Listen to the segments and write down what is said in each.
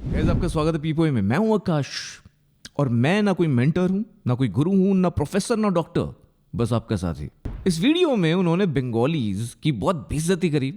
Guys आपका स्वागत है पीपोए में। मैं हूं आकाश और मैं ना कोई मेंटर हूं, ना कोई गुरु हूं, ना प्रोफेसर, ना डॉक्टर, बस आपका साथी। इस वीडियो में उन्होंने बंगालीज की बहुत बेइज्जती करी,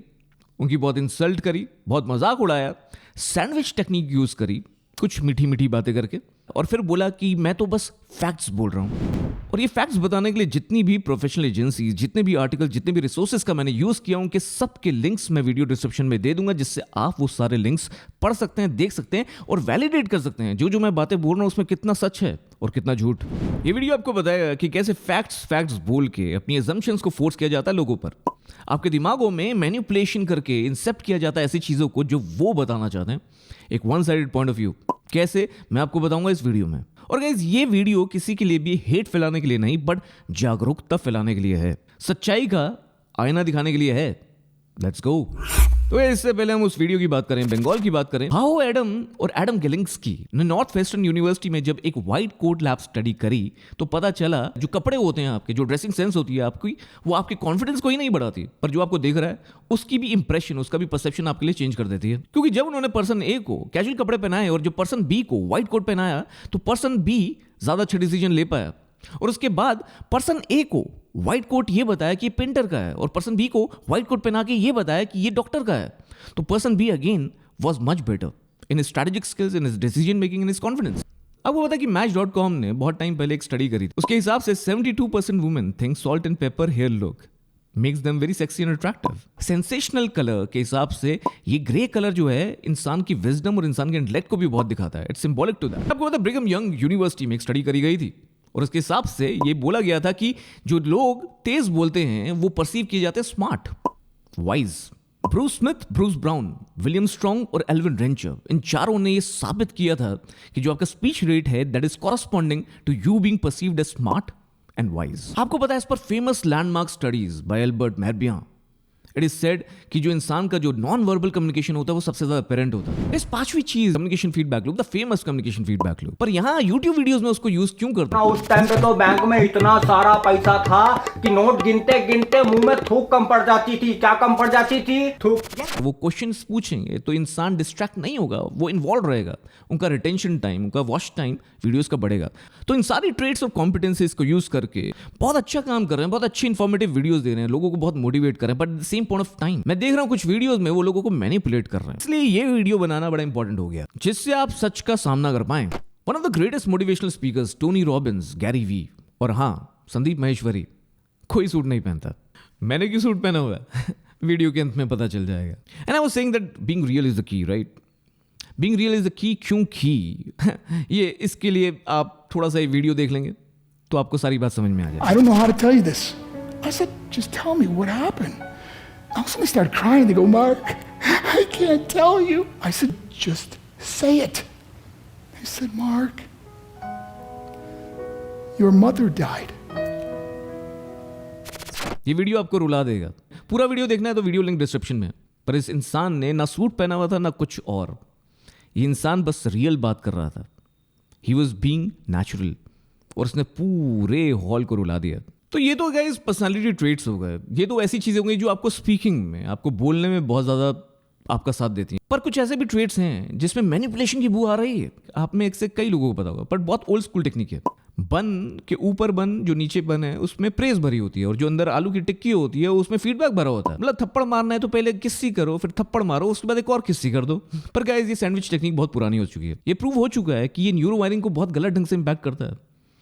उनकी बहुत इंसल्ट करी, बहुत मजाक उड़ाया, सैंडविच टेक्निक यूज करी, कुछ मीठी मीठी बातें करके, और फिर बोला कि मैं तो बस फैक्ट्स बोल रहा हूं। और ये फैक्ट्स बताने के लिए जितनी भी प्रोफेशनल एजेंसी, जितने भी आर्टिकल, जितने भी रिसोर्सेज का मैंने यूज किया, उनके सबके लिंक्स मैं वीडियो डिस्क्रिप्शन में दे दूंगा, जिससे आप वो सारे लिंक्स पढ़ सकते हैं, देख सकते हैं और वैलिडेट कर सकते हैं जो जो मैं बातें बोल रहा हूं उसमें कितना सच है और कितना झूठ। ये वीडियो आपको बताएगा कि कैसे फैक्ट्स बोल के अपनी अजम्पशंस को फोर्स किया जाता है लोगों पर, आपके दिमागों में मैनिपुलेशन करके इंसेप्ट किया जाता है ऐसी चीजों को जो वो बताना चाहते हैं, एक one sided point of view. कैसे, मैं आपको बताऊंगा इस वीडियो में। और गाइस, ये वीडियो किसी के लिए भी हेट फैलाने के लिए नहीं, बट जागरूकता फैलाने के लिए है, सच्चाई का आईना दिखाने के लिए है। Let's go. तो इससे पहले हम उस वीडियो की बात करें, बंगाल की बात करें। हाउ एडम और एडम गिलिंग्स्की ने नॉर्थ वेस्टर्न यूनिवर्सिटी में जब एक व्हाइट कोट लैब स्टडी करी तो पता चला जो कपड़े होते हैं आपके, जो ड्रेसिंग सेंस होती है आपकी, वो आपके कॉन्फिडेंस को ही नहीं बढ़ाती, पर जो आपको देख रहा है उसकी भी इंप्रेशन, उसका भी परसेप्शन आपके लिए चेंज कर देती है। क्योंकि जब उन्होंने पर्सन ए को कैजुअल कपड़े पहनाए और जो पर्सन बी को व्हाइट कोट पहनाया तो पर्सन बी ज्यादा अच्छा डिसीजन ले पाया। और उसके बाद पर्सन ए को व्हाइट कोट ये बताया कि ये पेंटर का है और पर्सन बी को व्हाइट कोट पहना के ये बताया कि ये डॉक्टर का है, तो person B again was much better in his strategic skills, in his decision making, in his confidence. आपको पता है कि Match.com ने बहुत टाइम पहले एक स्टडी करी थी। उसके हिसाब से 72% women think salt and pepper hair look makes them very sexy and attractive. Sensational colour के हिसाब से ये ग्रे कलर जो है इंसान की विजडम और इंसान के इंटेलेक्ट को भी बहुत दिखाता है। It's symbolic to that. आपको पता है ब्रिघम यंग यूनिवर्सिटी में एक स्टडी करी गई थी और उसके हिसाब से ये बोला गया था कि जो लोग तेज बोलते हैं वो परसीव किए जाते हैं smart, wise. Bruce Smith, Bruce Brown, William Strong और एल्विन रेंचर, इन चारों ने ये साबित किया था कि जो आपका स्पीच रेट है that is corresponding to you being perceived as smart and wise. आपको पता है इस पर famous landmark studies by Albert Mehrabian, it is said कि जो इंसान का जो नॉन वर्बल कम्युनिकेशन होता है वो सबसे ज्यादा अपेरेंट होता है। इस पांचवी चीज communication feedback loop, the famous communication feedback loop, पर यहाँ YouTube वीडियोस में उसको यूज क्यों करते हैं? उस टाइम पे तो बैंक में इतना सारा पैसा था कि नोट गिनते गिनते मुंह में थूक कम पड़ जाती थी। क्या कम पड़ जाती थी? थूक। वो क्वेश्चंस पूछेंगे तो इंसान डिस्ट्रैक्ट नहीं होगा, वो इन्वॉल्व रहेगा, उनका रिटेंशन टाइम, उनका वॉच टाइम वीडियोस का बढ़ेगा। तो इन सारी ट्रेड्स और कॉम्पिटेंसीज को यूज करके बहुत अच्छा काम कर रहे हैं, बहुत अच्छी इंफॉर्मेटिव वीडियोस दे रहे हैं, लोगों को बहुत मोटिवेट कर रहे हैं, but at the same point of time मैं देख रहा हूं कुछ वीडियोस में वो लोगों को मैनिपुलेट कर रहे हैं। इसलिए ये वीडियो बनाना बड़ा इंपॉर्टेंट हो गया जिससे आप सच का सामना कर पाएं। One of the greatest motivational speakers Tony Robbins, Gary Vee और हाँ संदीप महेश्वरी कोई सूट नहीं पहनता। मैंने क्यों सूट पहना हुआ है वीडियो के अंत में पता चल जाएगा। And I was saying that being real is the key, right? Being real is the key, क्योंकि ये इसके लिए आप थोड़ा सा ये वीडियो देख लेंगे तो आपको सारी बात समझ में आ जाएगी। I don't know how to tell you this. I said, just tell me what happened. Now somebody started crying. They go, Mark, I can't tell you. I said, just say it. They said, Mark, your mother died. ये video आपको रुला देगा। पूरा video देखना है तो video link description में है। पर इस इंसान ने ना सूट पहना हुआ था ना कुछ और, ये इंसान बस रियल बात कर रहा था। ही वॉज बीइंग नेचुरल और उसने पूरे हॉल को रुला दिया। तो ये तो गाइस पर्सनालिटी ट्रेट्स हो गए, ये तो ऐसी चीजें हो गई जो आपको स्पीकिंग में, आपको बोलने में बहुत ज्यादा आपका साथ देती हैं। पर कुछ ऐसे भी ट्रेट्स हैं जिसमें मैनिपुलेशन की बू आ रही है। आप में एक से कई लोगों को पता होगा, पर बहुत ओल्ड स्कूल टेक्निक है। बन के ऊपर बन, जो नीचे बन है उसमें प्रेस भरी होती है और जो अंदर आलू की टिक्की होती है उसमें फीडबैक भरा होता है। मतलब थप्पड़ मारना है तो पहले किस्सी करो, फिर थप्पड़ मारो, उसके बाद एक और किस्सी कर दो। पर गाइस ये सैंडविच टेक्निक बहुत पुरानी हो चुकी है। ये प्रूव हो चुका है कि ये न्यूरो वायरिंग को बहुत गलत ढंग से इंपैक्ट करता है।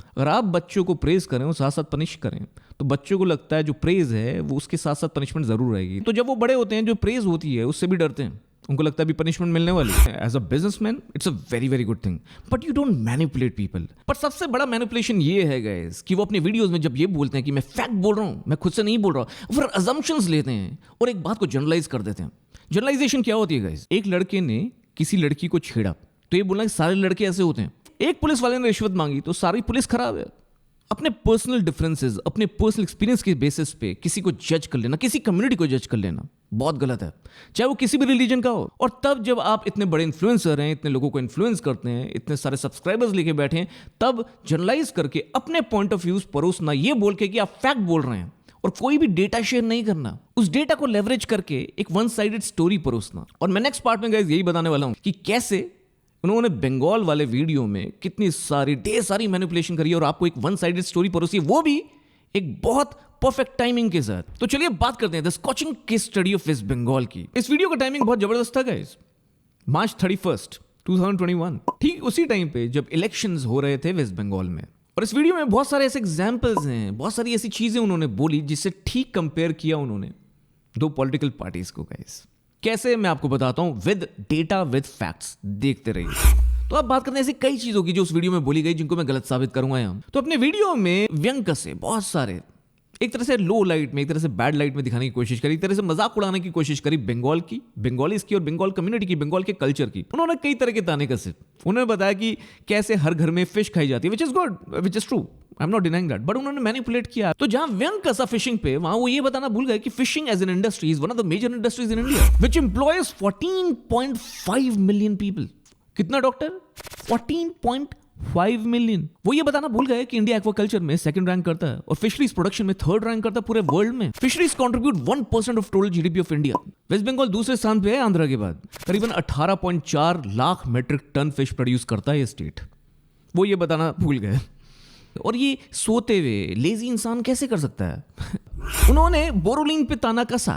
अगर आप बच्चों को प्रेज करें और साथ साथ पनिश करें तो बच्चों को लगता है जो प्रेज है वो उसके साथ साथ पनिशमेंट जरूर रहेगी। तो जब वो बड़े होते हैं जो प्रेज होती है उससे भी डरते हैं, उनको लगता है भी पनिशमेंट मिलने वाली है। As a businessman it's a very very good thing, but you don't manipulate people. पर सबसे बड़ा मैनिपुलेशन ये है गाइस कि वो अपने वीडियोस में जब ये बोलते हैं कि मैं फैक्ट बोल रहा हूं, मैं खुद से नहीं बोल रहा हूं, फिर अजम्पशंस लेते हैं और एक बात को जनरलाइज कर देते हैं। जनरलाइजेशन क्या होती है गाइस? एक लड़के ने किसी लड़की को छेड़ा तो ये बोलना कि सारे लड़के ऐसे होते हैं। एक पुलिस वाले ने रिश्वत मांगी तो सारी पुलिस खराब है। अपने पर्सनल डिफरेंसेस, अपने पर्सनल एक्सपीरियंस के बेसिस पे किसी को जज कर लेना, किसी कम्युनिटी को जज कर लेना बहुत गलत है, चाहे वो किसी भी रिलीजन का हो। और तब जब आप इतने बड़े इन्फ्लुएंसर हैं, इतने लोगों को इन्फ्लुएंस करते हैं, इतने सारे सब्सक्राइबर्स लेके बैठे हैं, तब जनरलाइज करके अपने पॉइंट ऑफ व्यूज परोसना, ये बोल के कि आप फैक्ट बोल रहे हैं और कोई भी डेटा शेयर नहीं करना, उस डेटा को लेवरेज करके एक वन साइडेड स्टोरी परोसना। और मैं नेक्स्ट पार्ट में गाइस यही बताने वाला हूं कि कैसे उन्होंने बंगाल वाले वीडियो में कितनी सारी ढेर सारी मैनिपुलेशन करी और आपको एक वन साइडेड स्टोरी परोसी, वो भी एक बहुत परफेक्ट टाइमिंग के साथ। तो चलिए बात करते हैं the scorching case study of West Bengal की। इस वीडियो का टाइमिंग बहुत जबरदस्त था गाइस, मार्च 31, 2021, ठीक उसी टाइम पे जब इलेक्शंस हो रहे थे वेस्ट बंगाल में। और इस वीडियो में बहुत सारे ऐसे एग्जाम्पल्स हैं, बहुत सारी ऐसी चीजें उन्होंने बोली जिससे ठीक कंपेयर किया उन्होंने दो पॉलिटिकल पार्टीज को गाइस। कैसे, मैं आपको बताता हूं विद डेटा विद फैक्ट्स, देखते रहिए। तो अब बात करते हैं ऐसी कई चीजों की जो उस वीडियो में बोली गई जिनको मैं गलत साबित करूंगा यहाँ। तो अपने वीडियो में व्यंग कसे बहुत सारे, एक तरह से लो लाइट में, एक तरह से बैड लाइट में दिखाने की कोशिश करी, एक तरह से मजाक उड़ाने की कोशिश करी बंगाल की, बंगालीज की और बंगाल कम्युनिटी की, बंगाल के कल्चर की। उन्होंने कई तरह के ताने कसे। उन्होंने बताया कि कैसे हर घर में फिश खाई जाती है, which is good, which is true, I am not denying that, but उन्होंने मैनिपुलेट किया। तो जहां व्यंग कसा फिशिंग पे, वहां वो ये बताना भूल गए कि fishing as an industry is one of the major industries in India which employs 14.5 million people. कितना डॉक्टर? 14.5 मिलियन। वो ये बताना भूल गए कि इंडिया एक्वाकल्चर में सेकंड रैंक करता है और फिशरीज प्रोडक्शन में थर्ड रैंक करता है पूरे वर्ल्ड में। Fisheries contribute 1% of total GDP of India. West Bengal दूसरे स्थान पे है आंध्रा के बाद। करीबन 18.4 lakh metric ton fish produce करता है ये स्टेट। वो ये बताना भूल गए। और ये सोते हुए लेजी इंसान कैसे कर सकता है? उन्होंने बोरोलिन पे ताना कसा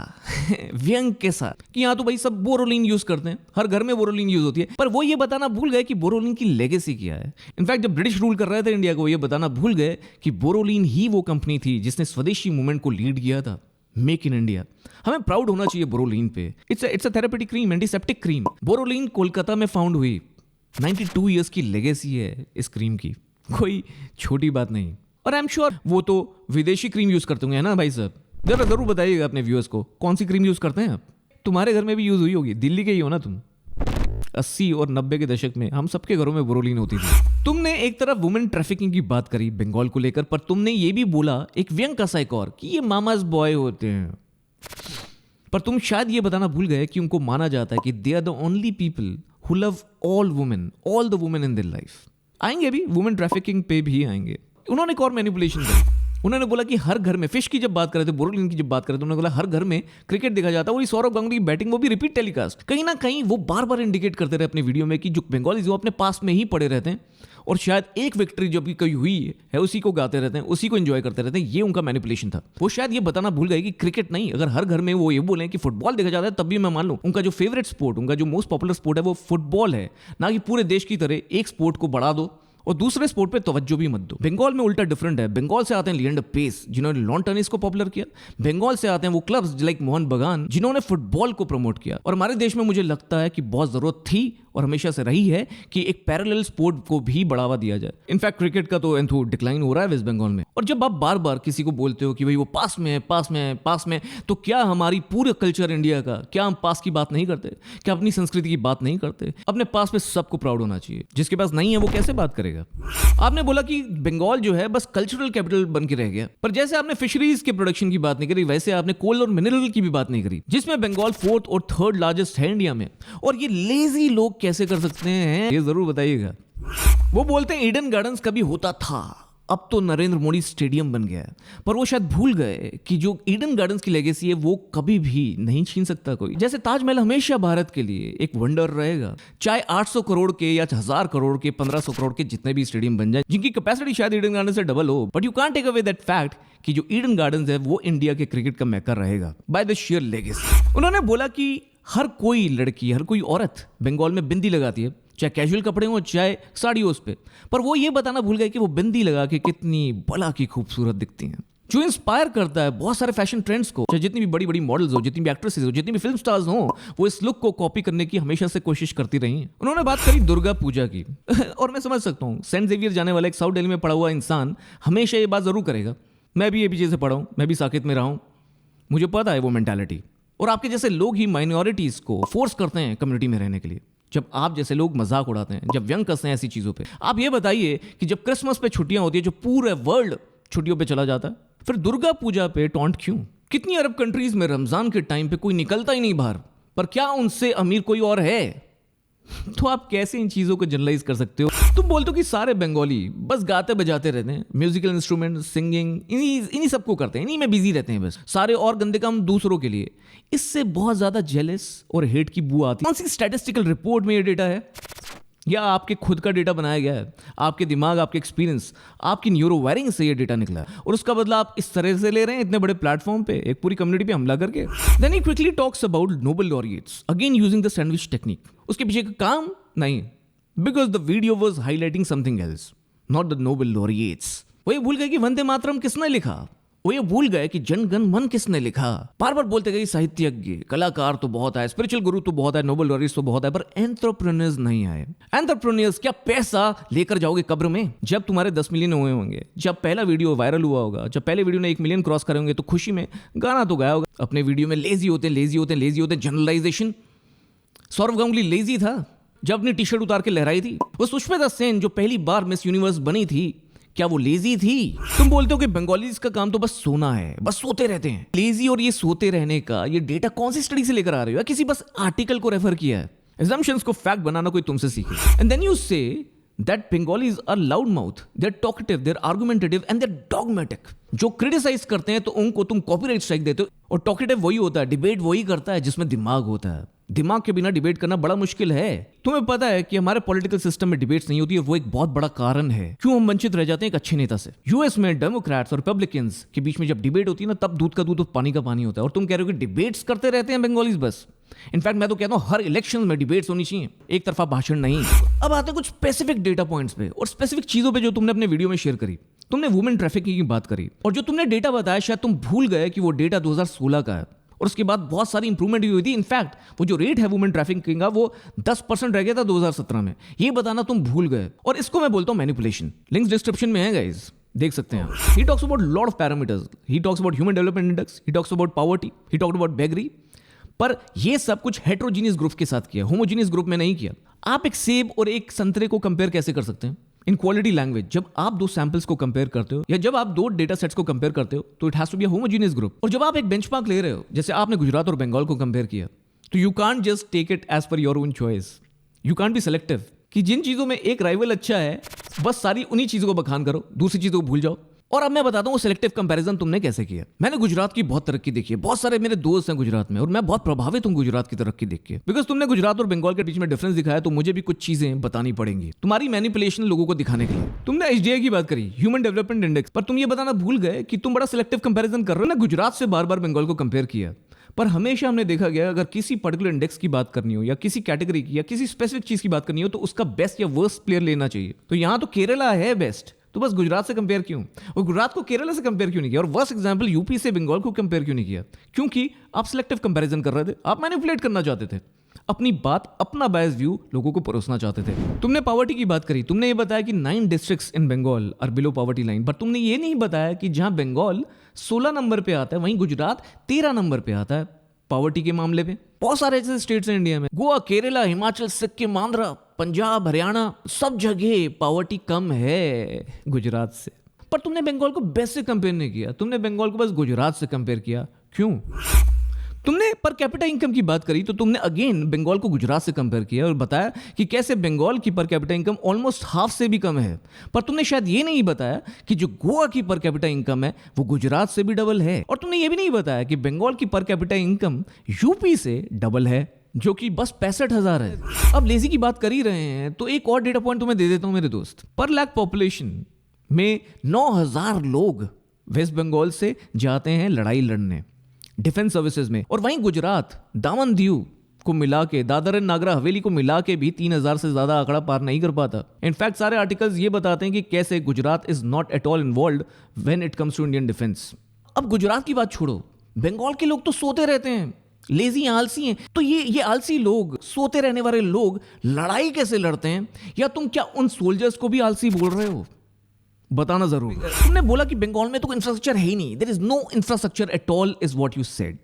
व्यंग के साथ कि यहां तो भाई सब बोरोलिन यूज करते हैं, हर घर में बोरोलिन यूज होती है, पर वो ये बताना भूल गए कि बोरोलिन की लेगेसी क्या है। इनफैक्ट जब ब्रिटिश रूल कर रहे थे इंडिया को, ये बताना भूल गए कि बोरोलिन ही वो कंपनी थी जिसने स्वदेशी मूवमेंट को लीड किया था, मेक इन इंडिया। हमें प्राउड होना चाहिए बोरोलिन पे। It's a therapeutic cream, antiseptic cream. Boroline Kolkata में फाउंड हुई, 92 ईयर्स की लेगेसी है इस क्रीम की, कोई छोटी बात नहीं। और आई एम श्योर वो तो विदेशी क्रीम यूज करते होंगे, है ना भाई साहब? जरूर बताइएगा अपने व्यूअर्स को कौन सी क्रीम यूज करते हैं आप। तुम्हारे घर में भी यूज हुई होगी, दिल्ली के ही हो ना तुम। 80 और 90 के दशक में हम सबके घरों में बोरोलिन होती थी। तुमने एक तरफ वुमेन ट्रैफिकिंग की बात करी बंगाल को लेकर, पर तुमने ये भी बोला एक व्यंग कसा एक और कि ये मामाज बॉय होते हैं। पर तुम शायद ये बताना भूल गए कि उनको माना जाता है कि they are the only people who love all women, all the women in their life. आएंगे भी वुमेन ट्रैफिकिंग पे भी आएंगे। उन्होंने एक और मैनिपुलेशन की। उन्होंने बोला कि हर घर में, फिश की जब बात कर रहे थे, बोरोलिन की जब बात कर रहे थे, उन्होंने बोला हर घर में क्रिकेट देखा जाता है। और सौरव गांगुली की बैटिंग, वो भी रिपीट टेलीकास्ट। कहीं ना कहीं वो बार बार इंडिकेट करते रहे अपने वीडियो में कि जो बंगालीज वो अपने पास में ही पड़े रहते हैं और शायद एक विक्ट्री जो भी कहीं हुई है उसी को गाते रहते हैं, उसी को एंजॉय करते रहते हैं। ये उनका मैनिपुलेशन था। वो शायद ये बताना भूल गए कि क्रिकेट नहीं, अगर हर घर में वो ये बोले कि फुटबॉल देखा जाता है तब भी मैं मान लूं। उनका जो फेवरेट स्पोर्ट, उनका जो मोस्ट पॉपुलर स्पोर्ट है वो फुटबॉल है, ना कि पूरे देश की तरह एक स्पोर्ट को बढ़ा दो और दूसरे स्पोर्ट पे तवज्जो भी मत दो। बंगाल में उल्टा डिफरेंट है। बंगाल से आते हैं लिएंडर पेस जिन्होंने लॉन टेनिस को पॉपुलर किया। बंगाल से आते हैं वो क्लब्स लाइक मोहन बगान जिन्होंने फुटबॉल को प्रमोट किया। और हमारे देश में मुझे लगता है कि बहुत जरूरत थी और हमेशा से रही है कि एक पैरेलल स्पोर्ट को भी बढ़ावा दिया जाए। इनफैक्ट क्रिकेट का तो एंथो डिक्लाइन हो रहा है वेस्ट बंगाल में। और जब आप बार बार किसी को बोलते हो कि भाई वो पास में है, पास में है, पास में, तो क्या हमारी पूरे कल्चर इंडिया का, क्या हम पास की बात नहीं करते? क्या अपनी संस्कृति की बात नहीं करते? अपने पास में सबको प्राउड होना चाहिए। जिसके पास नहीं है वो कैसे बात करेगा? आपने बोला कि बंगाल जो है बस कल्चरल कैपिटल बन के रह गया, पर जैसे आपने फिशरीज के प्रोडक्शन की बात नहीं करी, वैसे आपने कोल और मिनरल की भी बात नहीं करी, जिसमें बंगाल 4th और 3rd लार्जेस्ट है इंडिया में। और ये लेजी लोग कैसे कर सकते हैं ये जरूर बताइएगा। वो बोलते हैं ईडन गार्डन्स कभी होता था, अब तो नरेंद्र मोदी स्टेडियम बन गया है। पर वो शायद भूल गए कि जो ईडन गार्डन्स की लेगेसी है वो कभी भी नहीं छीन सकता कोई। जैसे ताजमहल हमेशा भारत के लिए एक वंडर रहेगा, चाहे 800 करोड़ के या 1000 करोड़ के, 1500 करोड़ के जितने भी स्टेडियम बन जाए, जिनकी कैपेसिटी शायद ईडन गार्डन से डबल हो, but you can't take away that fact कि जो ईडन गार्डन्स है वो इंडिया के क्रिकेट का मैका रहेगा बाय द शेयर लेगेसी। उन्होंने बोला कि हर कोई लड़की, हर कोई औरत बंगाल में बिंदी लगाती है, चाहे कैजुअल कपड़े हो चाहे साड़ी हो उस पे। पर वो ये बताना भूल गए कि वो बिंदी लगा के कितनी भला की खूबसूरत दिखती हैं, जो इंस्पायर करता है बहुत सारे फैशन ट्रेंड्स को। चाहे जितनी भी बड़ी बड़ी मॉडल्स हो, जितनी भी एक्ट्रेसेस हो, जितनी भी फिल्म स्टार्स हो, वो इस लुक को कॉपी करने की हमेशा से कोशिश करती रही। उन्होंने बात करी दुर्गा पूजा की और मैं समझ सकता हूँ, सेंट जेवियर जाने वाला एक साउथ दिल्ली में पढ़ा हुआ इंसान हमेशा ये बात जरूर करेगा। मैं भी ये पीछे से पढ़ा हूँ, मैं भी साकेत में रहा हूँ, मुझे पता है वो मेंटालिटी। और आपके जैसे लोग ही माइनॉरिटीज को फोर्स करते हैं कम्युनिटी में रहने के लिए। जब आप जैसे लोग मजाक उड़ाते हैं, जब व्यंग कसते हैं ऐसी चीजों पे, आप ये बताइए कि जब क्रिसमस पे छुट्टियां होती है, जो पूरे वर्ल्ड छुट्टियों पे चला जाता है, फिर दुर्गा पूजा पे टॉन्ट क्यों? कितनी अरब कंट्रीज में रमजान के टाइम पे कोई निकलता ही नहीं बाहर, पर क्या उनसे अमीर कोई और है? तो आप कैसे इन चीजों को जनरलाइज कर सकते हो? तुम बोलते हो कि सारे बंगाली बस गाते बजाते रहते हैं, म्यूजिकल इंस्ट्रूमेंट, सिंगिंग, इन्हीं सबको करते हैं, इन्हीं में बिजी रहते हैं बस सारे, और गंदे काम दूसरों के लिए। इससे बहुत ज्यादा जेलस और हेट की बू आती है। कौन सी स्टैटिस्टिकल रिपोर्ट में ये डेटा है? या आपके खुद का डेटा बनाया गया है, आपके दिमाग, आपके एक्सपीरियंस, आपकी न्यूरो वायरिंग से ये डेटा निकला है और उसका बदला आप इस तरह से ले रहे हैं इतने बड़े प्लेटफॉर्म पे, एक पूरी कम्युनिटी पे हमला करके। देन ही quickly talks about Nobel laureates again using the sandwich technique. उसके पीछे का काम नहीं, because the video was highlighting something else, not the Nobel laureates. वो ये भूल गए कि वंदे मातरम किसने लिखा, वो ये भूल गए कि जन गण मन किसने लिखा। बार बार बोलते गए साहित्यज्ञ, कलाकार तो बहुत है, स्पिरिचुअल गुरु तो बहुत है, नोबेल लॉरियट्स तो बहुत है, पर एंटरप्रेन्योर्स नहीं आए। एंटरप्रेन्योर्स क्या पैसा लेकर जाओगे कब्र में? जब तुम्हारे 10 मिलियन हुए होंगे, जब पहला वीडियो वायरल हुआ होगा, जब पहले वीडियो ने 1 मिलियन क्रॉस करे होंगे, तो खुशी में गाना तो गाया होगा। अपने वीडियो में लेजी होते जनरलाइजेशन। सौरव गांगुली लेजी था जब अपनी टी शर्ट उतार के लहराई थी। वो सुष्मिता सेन जो पहली बार मिस यूनिवर्स बनी थी, क्या वो लेजी थी? तुम बोलते हो कि बंगालीज का काम तो बस सोना है, बस सोते रहते हैं। लेजी और ये सोते रहने का ये डेटा कौन सी स्टडी से लेकर आ रहे हो, या किसी बस आर्टिकल को रेफर किया है? assumptions को फैक्ट बनाना कोई तुमसे सीखे। And then you say that Bengalis are loud mouth, they are talkative, they are argumentative and they are dogmatic. जो क्रिटिसाइज करते हैं तो उनको तुम कॉपीराइट स्ट्राइक देते हो। और टॉकेटिव वही होता है, डिबेट वही करता है जिसमें दिमाग होता है। दिमाग के बिना डिबेट करना बड़ा मुश्किल है। तुम्हें पता है कि हमारे पॉलिटिकल सिस्टम में डिबेट्स नहीं होती है, वो एक बहुत बड़ा कारण है क्यों हम वंचित रह जाते हैं एक अच्छे नेता से। यूएस में डेमोक्रेट्स और रिपब्लिकन्स के बीच में जब डिबेट होती है ना, तब दूध का दूध और पानी का पानी होता है। और तुम कह रहे हो कि डिबेट्स करते रहते हैं बंगालीज बस। इनफैक्ट मैं तो कहता हूं हर इलेक्शन में डिबेट्स होनी चाहिए, एक तरफा भाषण नहीं। अब आते हैं कुछ स्पेसिफिक डेटा पॉइंट्स पे और स्पेसिफिक चीजों पे जो तुमने अपने वीडियो में शेयर करी। तुमने वुमेन ट्रैफिकिंग की बात करी और जो तुमने डेटा बताया शायद तुम भूल गए कि वो डेटा 2016 का है और उसके बाद बहुत सारी इंप्रूवमेंट हुई थी। इनफैक्ट वो जो रेट है वुमेन ट्रैफिकिंग का वो 10% रह गया था 2017 में। ये बताना तुम भूल गए और इसको मैं बोलता हूं मैनिपुलेशन। लिंक्स डिस्क्रिप्शन में है गाइस, देख सकते हैं। He talks about lot of parameters, he talks about human development index, he talks about poverty, he talks about beggary. पर ये सब कुछ हेट्रोजीनियस ग्रुप के साथ किया, होमोजीनियस ग्रुप में नहीं किया। आप एक सेब और एक संतरे को कंपेयर कैसे कर सकते हैं इन क्वालिटी लैंग्वेज? जब आप दो सैंपल्स को कंपेयर करते हो या जब आप दो डेटा सेट्स को कंपेयर करते हो तो it has to be a homogeneous group. और जब आप एक बेंचमार्क ले रहे हो, जैसे आपने गुजरात और बंगाल को कंपेयर किया, तो you can't just take it as per your own choice. You can't be selective कि जिन चीजों में एक राइवल अच्छा है बस सारी उन्हीं चीजों को बखान करो, दूसरी चीजों को भूल जाओ। और अब मैं बताता हूं वो सिलेक्टिव कंपैरिजन तुमने कैसे किया। मैंने गुजरात की बहुत तरक्की देखी है, बहुत सारे मेरे दोस्त हैं गुजरात में और मैं बहुत प्रभावित हूं गुजरात की तरक्की देख के। बिकॉज तुमने गुजरात और बंगाल के बीच में डिफरेंस दिखाया, तो मुझे भी कुछ चीजें बतानी पड़ेंगी तुम्हारी मैनिपुलेशन लोगों को दिखाने के लिए। तुमने एचडीआई की बात करी, ह्यूमन डेवलपमेंट इंडेक्स, पर तुम ये बताना भूल गए कि तुम बड़ा सिलेक्टिव कंपैरिजन कर रहे हो ना। गुजरात से बार बार बंगाल को कंपेयर किया, पर हमेशा हमने देखा गया अगर किसी पर्टिकुलर इंडेक्स की बात करनी हो या किसी कैटेगरी की या किसी स्पेसिफिक चीज की बात करनी हो तो उसका बेस्ट या वर्स्ट प्लेयर लेना चाहिए। तो यहां तो केरला है बेस्ट, तो बस गुजरात से कंपेयर क्यों? और गुजरात को केरला से कंपेयर क्यों नहीं किया? और वर्स्ट एग्जांपल यूपी से बंगाल को कंपेयर क्यों नहीं किया? क्योंकि आप सिलेक्टिव कंपैरिजन कर रहे थे, आप मैनिपुलेट करना चाहते थे, अपनी बात, अपना बायस व्यू लोगों को परोसना चाहते थे। तुमने पॉवर्टी की बात करी, तुमने ये बताया कि 9 districts in Bengal are below poverty line, पर तुमने ये नहीं बताया कि जहां बंगाल 16 नंबर पे आता है वहीं गुजरात 13 नंबर पे आता है पॉवर्टी के मामले में। बहुत सारे ऐसे स्टेट्स हैं इंडिया में, गोवा, केरला, हिमाचल, सिक्किम, आंध्र, पंजाब, हरियाणा, सब जगह पॉवर्टी कम है गुजरात से। पर तुमने बंगाल को बेस्ट से कंपेयर नहीं किया, तुमने बंगाल को बस गुजरात से कंपेयर किया। क्यों? तुमने पर कैपिटा इनकम की बात करी तो तुमने अगेन बंगाल को गुजरात से कंपेयर किया और बताया कि कैसे बंगाल की per capita income almost half से भी कम है। पर तुमने शायद ये नहीं बताया कि जो गोवा की पर कैपिटा इनकम है वो गुजरात से भी डबल है। और तुमने ये भी नहीं बताया कि बंगाल की पर कैपिटा इनकम यूपी से डबल है, जो कि बस 65,000 है। अब लेजी की बात कर ही रहे हैं तो एक और डेटा पॉइंट तुम्हें दे देता हूं मेरे दोस्त। पर लाख पॉपुलेशन में 9,000 लोग वेस्ट बंगाल से जाते हैं लड़ाई लड़ने डिफेंस सर्विसेज में, और वहीं गुजरात दामन दीव को मिला के, दादर एंड नागर हवेली को मिला के भी 3,000 से ज्यादा आंकड़ा पार नहीं कर पाता। इनफैक्ट सारे आर्टिकल्स ये बताते हैं कि कैसे Gujarat is not at all involved when it comes to Indian defence. अब गुजरात की बात छोड़ो, बंगाल के लोग तो सोते रहते हैं, लेजी आलसी हैं। तो ये आलसी लोग, सोते रहने वाले लोग लड़ाई कैसे लड़ते हैं? या तुम क्या उन सोल्जर्स को भी आलसी बोल रहे हो? बताना जरूर। तुमने बोला कि बंगाल में तो इंफ्रास्ट्रक्चर है ही नहीं, there is no infrastructure at all is what you said.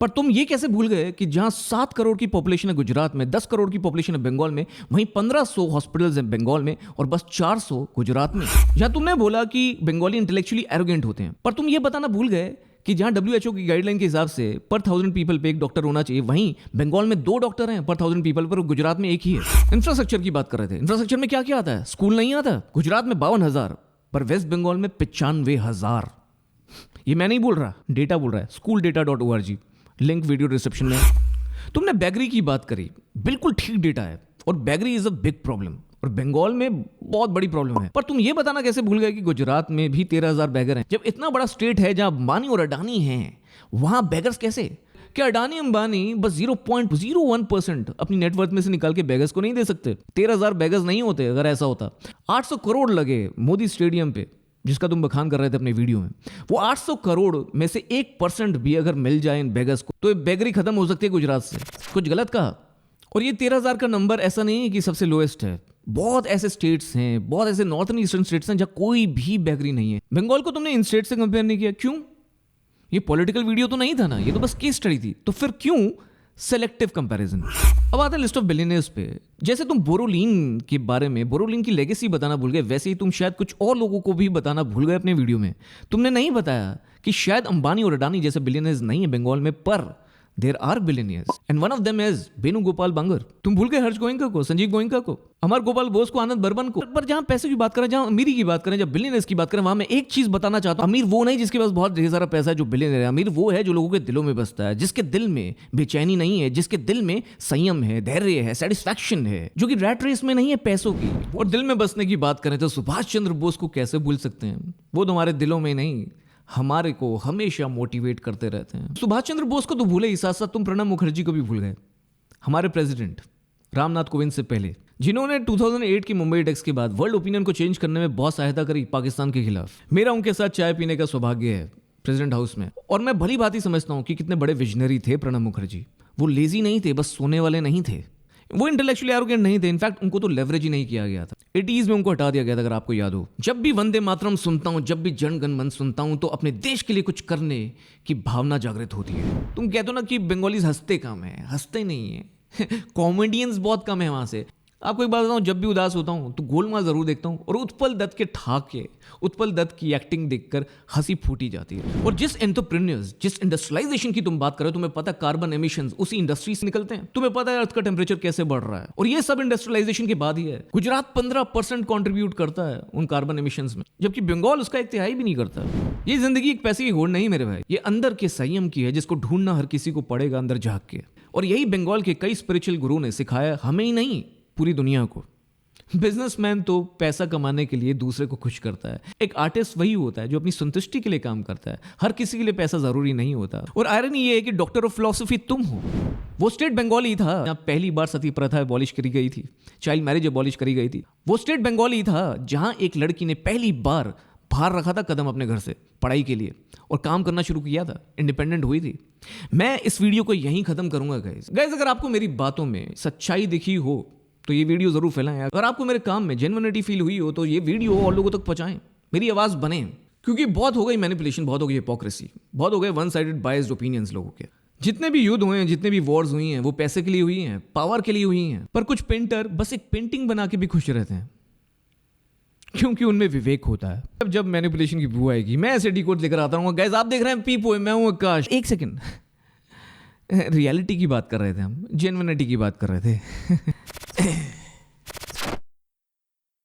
पर तुम ये कैसे भूल गए कि जहां 7 करोड़ की पॉपुलेशन है गुजरात में, 10 करोड़ की पॉपुलेशन है बंगाल में, वहीं 1500 हॉस्पिटल्स हैं बंगाल में और बस 400 गुजरात में। जहां तुमने बोला कि बंगाली इंटेलेक्चुअली एरोगेंट होते हैं, पर तुम ये बताना भूल गए कि जहां WHO की गाइडलाइन के हिसाब से पर 1000 पीपल पे एक डॉक्टर होना चाहिए, वहीं बंगाल में 2 डॉक्टर हैं पर 1000 पीपल पर, गुजरात में 1 ही है। इंफ्रास्ट्रक्चर की बात कर रहे थे, इंफ्रास्ट्रक्चर में क्या क्या आता है? स्कूल नहीं आता। गुजरात में 52,000 पर वेस्ट बंगाल में 95,000। ये मैं नहीं बोल रहा, डेटा बोल रहा है, schooldata.org, लिंक वीडियो डिस्क्रिप्शन में। तुमने बेगरी की बात करी, बिल्कुल ठीक डेटा है और beggary is a big problem और बंगाल में बहुत बड़ी प्रॉब्लम है। पर तुम ये बताना कैसे भूल गए कि गुजरात में भी 13,000 बेगर हैं? जब इतना बड़ा स्टेट है जहां अंबानी और अडानी हैं, वहां बेगर्स कैसे? क्या अडानी अंबानी बस 0.01% अपनी नेटवर्थ में से निकाल के बेगर्स को नहीं दे सकते? 13,000 बेगर्स नहीं होते अगर ऐसा होता। 800 करोड़ लगे मोदी स्टेडियम पे, जिसका तुम बखान कर रहे थे अपने वीडियो में। वो 800 करोड़ में से 1% भी अगर मिल जाए इन बेगर्स को, तो ये बेगरी खत्म हो सकती है गुजरात से। कुछ गलत कहा? और ये 13,000 का नंबर ऐसा नहीं है कि सबसे लोएस्ट है। बहुत ऐसे स्टेट्स हैं, बहुत ऐसे नॉर्थन ईस्टर्न स्टेट्स हैं जहां कोई भी बेगरी नहीं है। बंगाल को तुमने इन स्टेट से कंपेयर नहीं किया, क्यों? ये पॉलिटिकल वीडियो तो नहीं था ना, ये तो बस केस स्टडी थी। तो फिर क्यों सेलेक्टिव कंपैरिजन? अब आता है लिस्ट ऑफ बिलियनियर्स पे। जैसे तुम बोरोलिन के बारे में, बोरोलिन की लेगेसी बताना भूल गए, वैसे ही तुम शायद कुछ और लोगों को भी बताना भूल गए अपने वीडियो में। तुमने नहीं बताया कि शायद अंबानी और अडानी जैसे बिलियनियर्स नहीं है बंगाल में, पर there are billionaires and one of them is Venugopal Bangar. तुम भूल गए हर्ष गोयनका को, संजीव गोयनका को, अमर गोपाल बोस को, आनंद बर्मन को। पर जहां पैसे की बात करें, जहां अमीरी की बात करें, जब बिलियनियर्स की बात करें, वहां मैं एक चीज बताना चाहता हूं। अमीर वो नहीं जिसके पास बहुत ढेर सारा पैसा है जो बिलियनियर है। अमीर वो है जो लोगों के दिलों में बसता है, जिसके दिल में बेचैनी नहीं है, जिसके दिल में संयम है, धैर्य है, सेटिस्फैक्शन है, जो कि रैट रेस में नहीं है पैसों की। और दिल में बसने की बात करें तो सुभाष चंद्र बोस को कैसे भूल सकते हैं? वो तुम्हारे दिलों में नहीं, हमारे को हमेशा मोटिवेट करते रहते हैं। सुभाष चंद्र बोस को तो भूले ही, साथ साथ तुम प्रणब मुखर्जी को भी भूल गए, हमारे प्रेसिडेंट रामनाथ कोविंद से पहले, जिन्होंने 2008 की मुंबई अटैक्स के बाद वर्ल्ड ओपिनियन को चेंज करने में बहुत सहायता करी पाकिस्तान के खिलाफ। मेरा उनके साथ चाय पीने का सौभाग्य है प्रेसिडेंट हाउस में, और मैं भली भांति समझता हूं कि कितने बड़े विजनरी थे प्रणब मुखर्जी। वो लेजी नहीं थे, बस सोने वाले नहीं थे। वो इंटेलेक्चुअली एरोगेंट नहीं थे। इनफैक्ट उनको तो लेवरेज ही नहीं किया गया था। 80s में उनको हटा दिया गया था, अगर आपको याद हो। जब भी वंदे मातरम सुनता हूं, जब भी जन गण मन सुनता हूं, तो अपने देश के लिए कुछ करने की भावना जागृत होती है। तुम कहते हो ना कि बंगालीज हंसते कम है, हंसते नहीं है कॉमेडियंस बहुत कम है वहां से। आपको एक बात बताऊं, जब भी उदास होता हूं तो गोलमाल जरूर देखता हूं, और उत्पल दत्त के ठाके, उत्पल दत्त की एक्टिंग देखकर हंसी फूटी जाती है। और जिस एंटरप्रेन्योर्स, जिस इंडस्ट्रियलाइजेशन की तुम बात करो, तुम्हें पता कार्बन एमिशंस उसी इंडस्ट्री से निकलते हैं। तुम्हें पता है अर्थ का टेम्परेचर कैसे बढ़ रहा है, और ये सब इंडस्ट्रियलाइजेशन के बाद ही है। गुजरात 15% कॉन्ट्रीब्यूट करता है उन कार्बन एमिशंस में, जबकि बंगाल उसका 1/3 भी नहीं करता। ये जिंदगी एक पैसे की होड़ नहीं मेरे भाई, ये अंदर के संयम की है, जिसको ढूंढना हर किसी को पड़ेगा अंदर झांक के। और यही बंगाल के कई स्पिरिचुअल गुरु ने सिखाया, हमें ही नहीं पूरी दुनिया को। बिजनेसमैन तो पैसा कमाने के लिए दूसरे को खुश करता है। एक आर्टिस्ट वही होता है जो अपनी संतुष्टि के लिए काम करता है। हर किसी के लिए पैसा जरूरी नहीं होता। और आयरनी ये है कि डॉक्टर ऑफ फिलॉसफी तुम हो। वो स्टेट बंगाली था जहां पहली बार सती प्रथा अबॉलिश करी गई थी, चाइल्ड मैरिज अबॉलिश करी गई थी। वो स्टेट बंगाली था जहां एक लड़की ने पहली बार बाहर रखा था कदम अपने घर से पढ़ाई के लिए, और काम करना शुरू किया था, इंडिपेंडेंट हुई थी। मैं इस वीडियो को यहीं खत्म करूंगा गाइस। अगर आपको मेरी बातों में सच्चाई दिखी हो तो ये वीडियो जरूर फैलाएं। अगर आपको मेरे काम में जेन्युइनिटी फील हुई हो तो ये वीडियो और लोगों तक पहुंचाएं, मेरी आवाज बने। क्योंकि बहुत हो गई मैनिपुलेशन, बहुत हो गई हिपोक्रेसी, बहुत हो गए वन साइडेड बायस्ड ओपिनियंस लोगों के। जितने भी युद्ध हुए हैं, जितने भी वॉर्स हुई हैं, वो पैसे के लिए हुई हैं, पावर के लिए हुई हैं। पर कुछ पेंटर बस एक पेंटिंग बना के भी खुश रहते हैं, क्योंकि उनमें विवेक होता है। अब जब मैनिपुलेशन की बू आएगी, मैं ऐसे डिकोड लेकर आता हूँ। गाइस आप देख रहे हैं पीपो, मैं हूँ आकाश। एक सेकंड, रियलिटी की बात कर रहे थे हम, जेन्युइनिटी की बात कर रहे थे